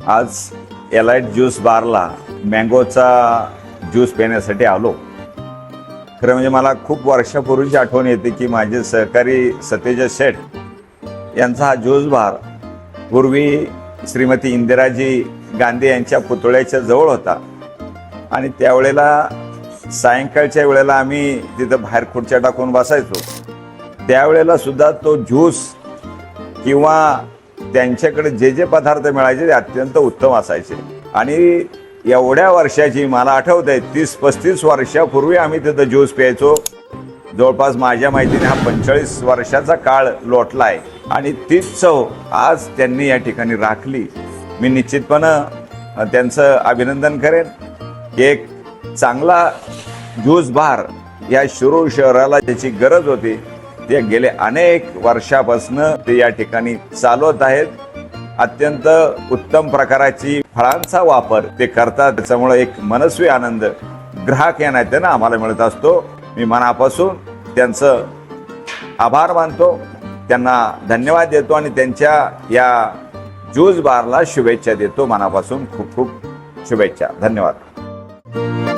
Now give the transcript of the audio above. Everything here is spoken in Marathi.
आज एलाइट ज्यूस बारला मँगोचा ज्यूस पिण्यासाठी आलो. खरं म्हणजे मला खूप वर्षापूर्वीची आठवण येते की माझे सहकारी सतेज शेठ यांचा हा ज्यूस बार पूर्वी श्रीमती इंदिराजी गांधी यांच्या पुतळ्याच्या जवळ होता आणि त्यावेळेला सायंकाळच्या वेळेला आम्ही तिथं बाहेर खुर्च्या टाकून बसायचो. त्यावेळेला सुद्धा तो ज्यूस किंवा त्यांच्याकडे जे जे पदार्थ मिळायचे ते अत्यंत उत्तम असायचे. आणि एवढ्या वर्षाची मला आठवत आहे 30-35 वर्षापूर्वी आम्ही तिथं ज्यूस प्यायचो. जवळपास माझ्या माहितीने हा 45 वर्षाचा काळ लोटला आहे आणि तीच चव आज त्यांनी या ठिकाणी राखली. मी निश्चितपणे त्यांचं अभिनंदन करेन. एक चांगला ज्यूस बार या शिरूर शहराला ज्याची गरज होती ते गेले अनेक वर्षापासून ते या ठिकाणी चालवत आहेत. अत्यंत उत्तम प्रकाराची फळांचा वापर ते करतात. त्याच्यामुळे एक मनस्वी आनंद ग्राहक या नात्यानं आम्हाला मिळत असतो. मी मनापासून त्यांचं आभार मानतो, त्यांना धन्यवाद देतो आणि त्यांच्या या ज्यूस बारला शुभेच्छा देतो. मनापासून खूप खूप शुभेच्छा. धन्यवाद.